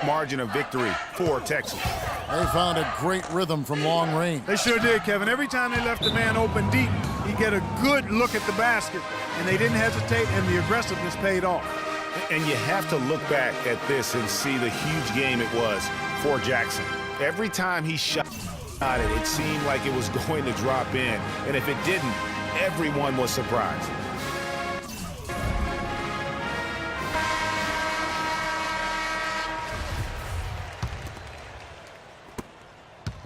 margin of victory for Texas. They found a great rhythm from long range. They sure did, Kevin. Every time they left the man open deep, he'd get a good look at the basket, and they didn't hesitate, and the aggressiveness paid off. And you have to look back at this and see the huge game it was for Jackson. Every time he shot it, it seemed like it was going to drop in. And if it didn't, everyone was surprised.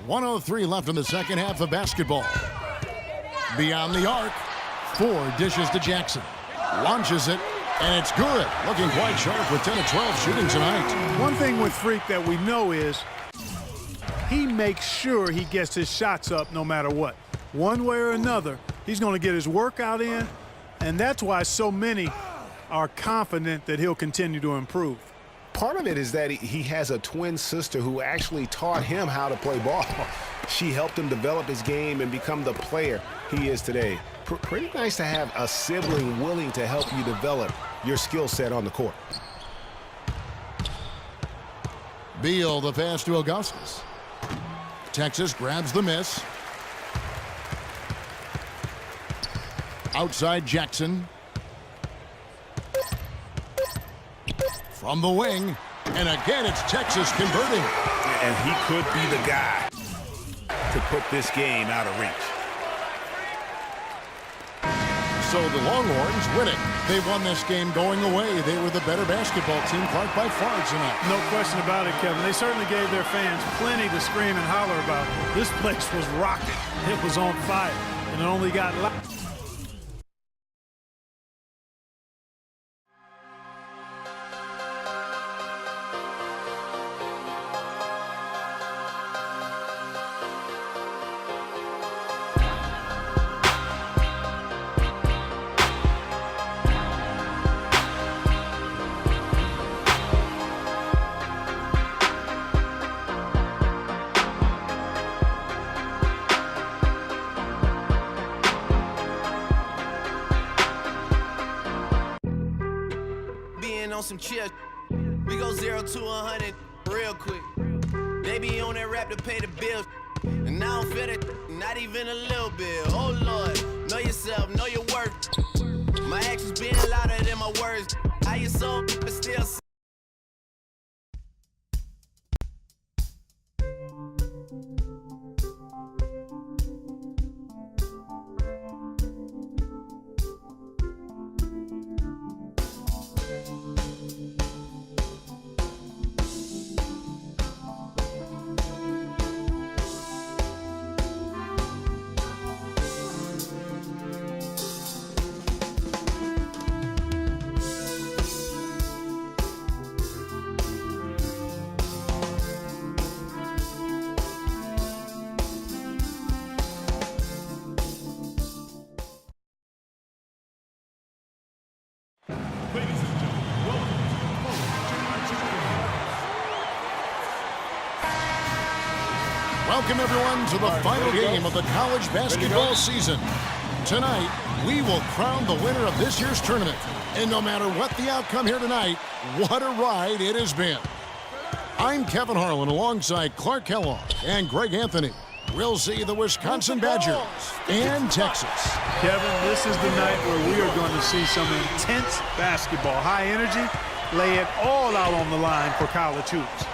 .103 left in the second half of basketball. Beyond the arc, 4 dishes to Jackson. Launches it, and it's good. Looking quite sharp with 10 of 12 shooting tonight. One thing with Freak that we know is he makes sure he gets his shots up no matter what. One way or another, he's going to get his workout in, and that's why so many are confident that he'll continue to improve. Part of it is that he has a twin sister who actually taught him how to play ball. She helped him develop his game and become the player he is today. Pretty nice to have a sibling willing to help you develop your skill set on the court. Beal, the pass to Augustus. Texas grabs the miss. Outside Jackson. From the wing. And again, it's Texas converting. And he could be the guy to put this game out of reach. So the Longhorns win it. They won this game going away. They were the better basketball team, Clark, by far tonight. No question about it, Kevin. They certainly gave their fans plenty to scream and holler about. This place was rocking. It was on fire, and it only got loud. On some chill, we go 0 to 100 real quick. They be on that rap to pay the bills, and I don't feel it, not even a little bit. Oh Lord, know yourself, know your worth. My actions being louder than my words. How you so, but still. Welcome, everyone, to the final game of the college basketball season. Tonight, we will crown the winner of this year's tournament. And no matter what the outcome here tonight, what a ride it has been. I'm Kevin Harlan alongside Clark Kellogg and Greg Anthony. We'll see the Wisconsin Badgers and Texas. Kevin, this is the night where we are going to see some intense basketball. High energy, lay it all out on the line for college hoops.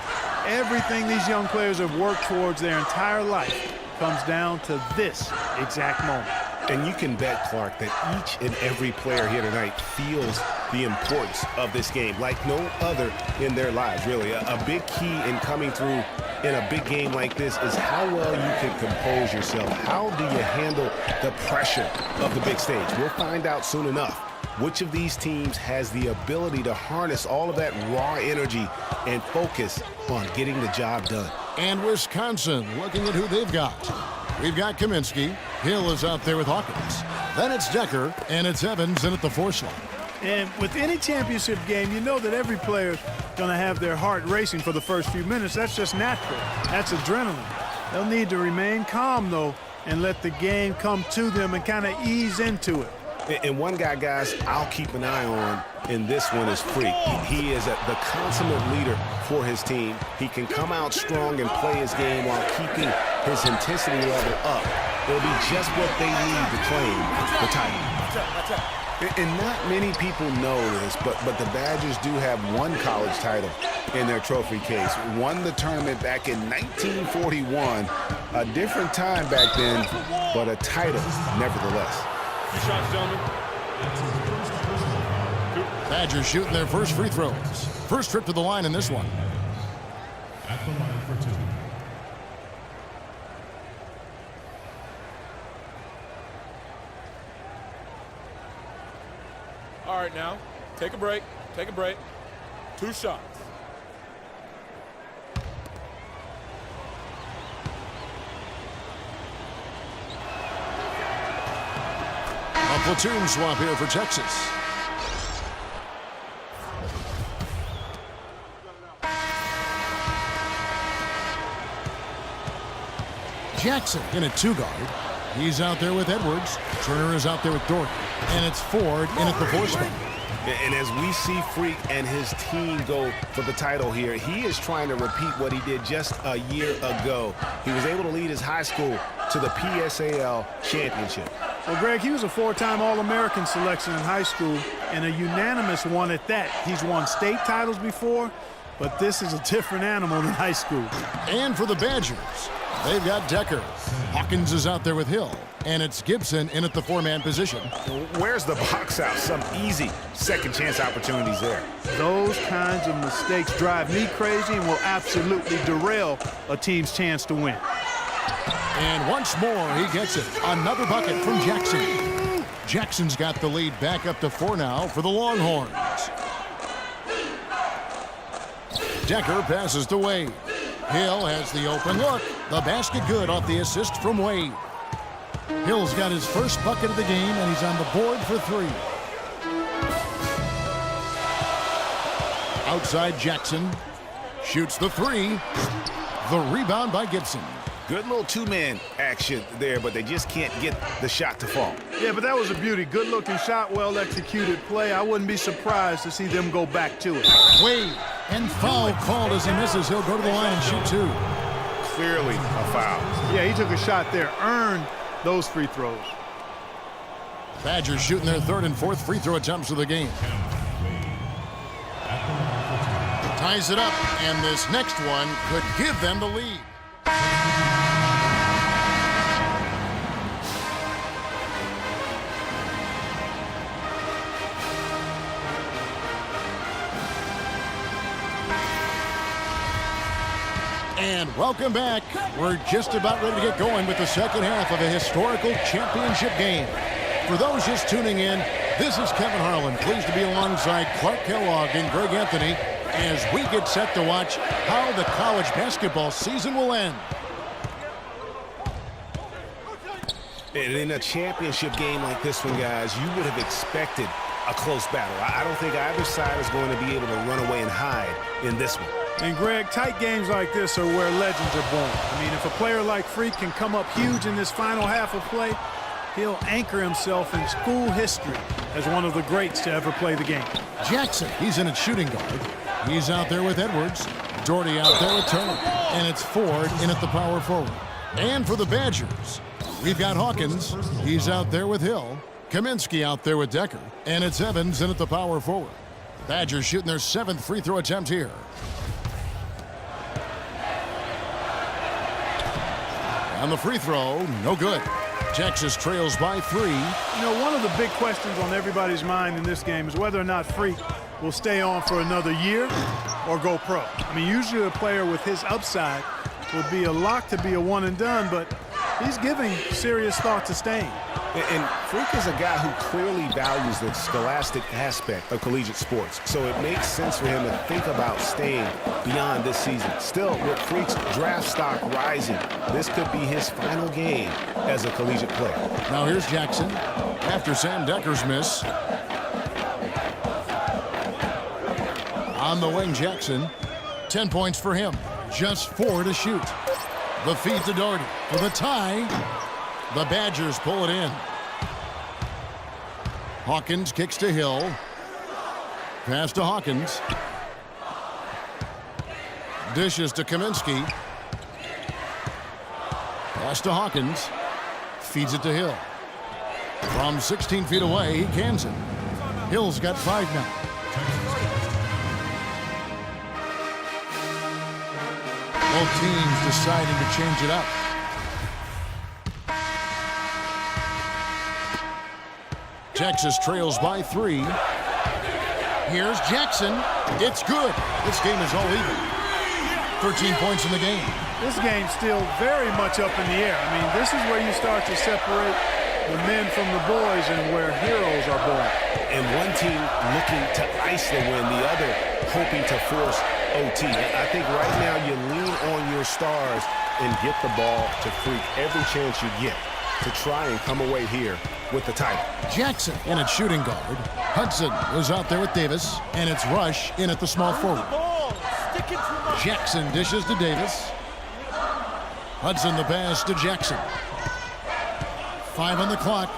Everything these young players have worked towards their entire life comes down to this exact moment. And you can bet, Clark, that each and every player here tonight feels the importance of this game like no other in their lives, really. A big key in coming through in a big game like this is how well you can compose yourself. How do you handle the pressure of the big stage? We'll find out soon enough which of these teams has the ability to harness all of that raw energy and focus on getting the job done. And Wisconsin looking at who they've got. We've got Kaminsky. Hill is out there with Hawkins. Then it's Decker, and it's Evans in at the 4 slot. And with any championship game, you know that every player is going to have their heart racing for the first few minutes. That's just natural. That's adrenaline. They'll need to remain calm, though, and let the game come to them and kind of ease into it. And one guy, guys, I'll keep an eye on in this one is Freak. He is the consummate leader for his team. He can come out strong and play his game while keeping his intensity level up. It'll be just what they need to claim the title. And not many people know this, but the Badgers do have one college title in their trophy case. Won the tournament back in 1941. A different time back then, but a title nevertheless. Two shots, gentlemen. Badgers shooting their first free throws. First trip to the line in this one. At the line for 2. All right, now, take a break. Take a break. 2 shots. A platoon swap here for Texas. Jackson in a 2-guard. He's out there with Edwards. Turner is out there with Doherty. And it's Ford in at the 4 spot. And as we see Freak and his team go for the title here, he is trying to repeat what he did just a year ago. He was able to lead his high school to the PSAL championship. Well, Greg, he was a 4-time All-American selection in high school and a unanimous one at that. He's won state titles before, but this is a different animal in high school. And for the Badgers, they've got Decker. Hawkins is out there with Hill. And it's Gibson in at the 4-man position. Where's the box out? Some easy second chance opportunities there. Those kinds of mistakes drive me crazy and will absolutely derail a team's chance to win. And once more, he gets it. Another bucket from Jackson. Jackson's got the lead back up to 4 now for the Longhorns. Decker passes to Wade. Hill has the open look. The basket good off the assist from Wade. Hill's got his first bucket of the game, and he's on the board for 3. Outside Jackson. Shoots the 3. The rebound by Gibson. Good little 2-man action there, but they just can't get the shot to fall. Yeah, but that was a beauty. Good-looking shot, well-executed play. I wouldn't be surprised to see them go back to it. Wade, and foul called as he misses. He'll go to the line and shoot 2. Clearly a foul. Yeah, he took a shot there, earned those free throws. Badgers shooting their 3rd and 4th free throw attempts of the game. Ties it up, and this next one could give them the lead. And welcome back. We're just about ready to get going with the second half of a historical championship game. For those just tuning in, this is Kevin Harlan, pleased to be alongside Clark Kellogg and Greg Anthony as we get set to watch how the college basketball season will end. And in a championship game like this one, guys, you would have expected a close battle. I don't think either side is going to be able to run away and hide in this one. And, Greg, tight games like this are where legends are born. I mean, if a player like Freak can come up huge in this final half of play, he'll anchor himself in school history as one of the greats to ever play the game. Jackson, he's in at shooting guard. He's out there with Edwards. Doherty out there with Turner. And it's Ford in at the power forward. And for the Badgers, we've got Hawkins. He's out there with Hill. Kaminsky out there with Decker. And it's Evans in at the power forward. Badgers shooting their 7th free throw attempt here. And the free throw, no good. Texas trails by 3. You know, one of the big questions on everybody's mind in this game is whether or not Freak will stay on for another year or go pro. I mean, usually a player with his upside will be a lock to be a one and done, but he's giving serious thought to staying. And Freak is a guy who clearly values the scholastic aspect of collegiate sports, so it makes sense for him to think about staying beyond this season. Still, with Freak's draft stock rising, this could be his final game as a collegiate player. Now here's Jackson after Sam Decker's miss. On the wing, Jackson. 10 points for him. Just 4 to shoot. The feed to Doherty for the tie. The Badgers pull it in. Hawkins kicks to Hill. Pass to Hawkins. Dishes to Kaminsky. Pass to Hawkins. Feeds it to Hill. From 16 feet away, he cans it. Hill's got 5 now. Both teams deciding to change it up. Texas trails by 3. Here's Jackson. It's good. This game is all even. 13 points in the game. This game's still very much up in the air. I mean, this is where you start to separate the men from the boys and where heroes are born. And one team looking to ice the win, the other hoping to force OT. I think right now you lean on your stars and get the ball to Freak every chance you get to try and come away here with the title. Jackson in at shooting guard. Hudson is out there with Davis, and it's Rush in at the small forward. Jackson dishes to Davis. Hudson the pass to Jackson. 5 on the clock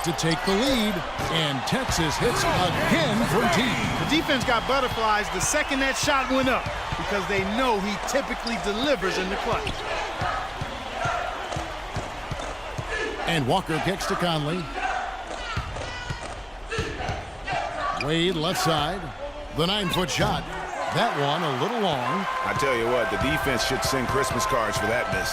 to take the lead, and Texas hits again from deep. The defense got butterflies the second that shot went up because they know he typically delivers in the clutch. And Walker kicks to Conley. Wade left side. The 9-foot shot. That one a little long. I tell you what, the defense should send Christmas cards for that miss.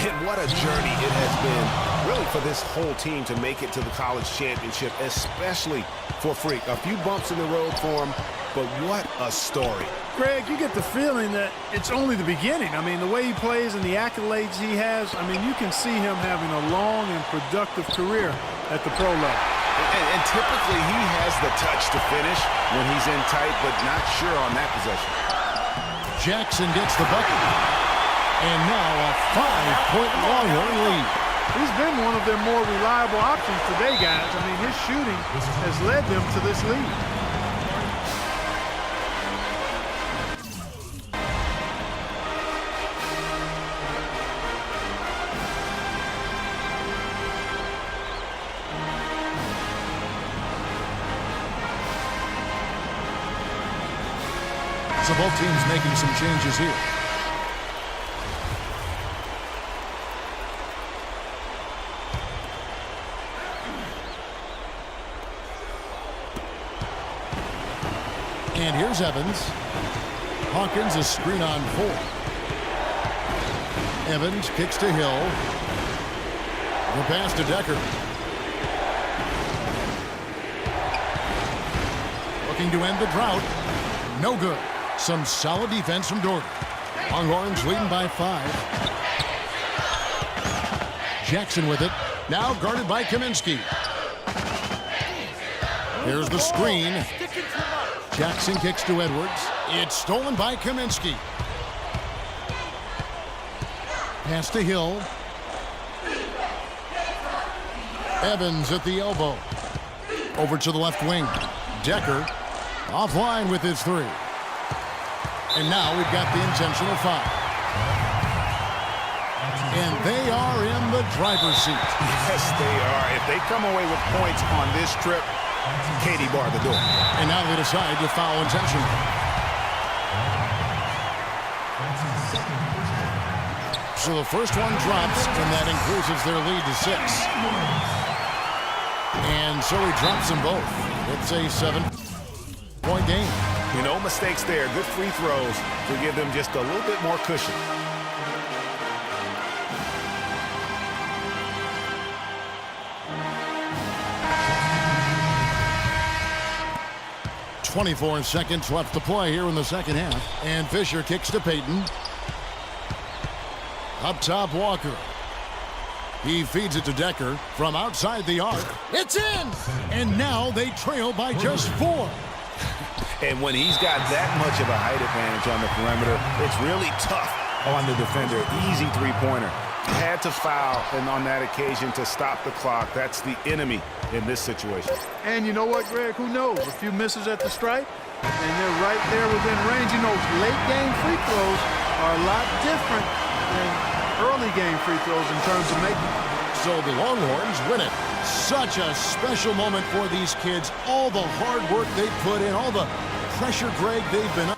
And what a journey it has been, really, for this whole team to make it to the college championship, especially for Freak. A few bumps in the road for him, but what a story. Greg, you get the feeling that it's only the beginning. I mean, the way he plays and the accolades he has, I mean, you can see him having a long and productive career at the pro level. And typically he has the touch to finish when he's in tight, but not sure on that possession. Jackson gets the bucket. And now a 5-point Longhorn lead. He's been one of their more reliable options today, guys. I mean, his shooting has led them to this lead. So both teams making some changes here. And here's Evans. Hawkins a screen on 4. Evans kicks to Hill. The pass to Decker. Looking to end the drought. No good. Some solid defense from Dorgan. Longhorns leading by 5. Jackson with it. Now guarded by Kaminsky. Here's the screen. Jackson kicks to Edwards. It's stolen by Kaminsky. Pass to Hill. Evans at the elbow. Over to the left wing. Decker offline with his 3. And now we've got the intentional foul. And they are in the driver's seat. Yes, they are. If they come away with points on this trip, Katie barred the door. And now they decide to foul intentionally. So the first one drops, and that increases their lead to 6. And so he drops them both. It's a 7-point game. No mistakes there. Good free throws to give them just a little bit more cushion. .24 seconds left to play here in the second half. And Fisher kicks to Payton. Up top, Walker. He feeds it to Decker from outside the arc. It's in! And now they trail by just 4. And when he's got that much of a height advantage on the perimeter, it's really tough on the defender. Easy three-pointer. Had to foul, and on that occasion to stop the clock. That's the enemy in this situation. And you know what, Greg? Who knows? A few misses at the stripe, and they're right there within range. You know, late-game free throws are a lot different than early-game free throws in terms of making. So the Longhorns win it Such a special moment for these kids. All the hard work they put in, all the pressure, Greg, they've been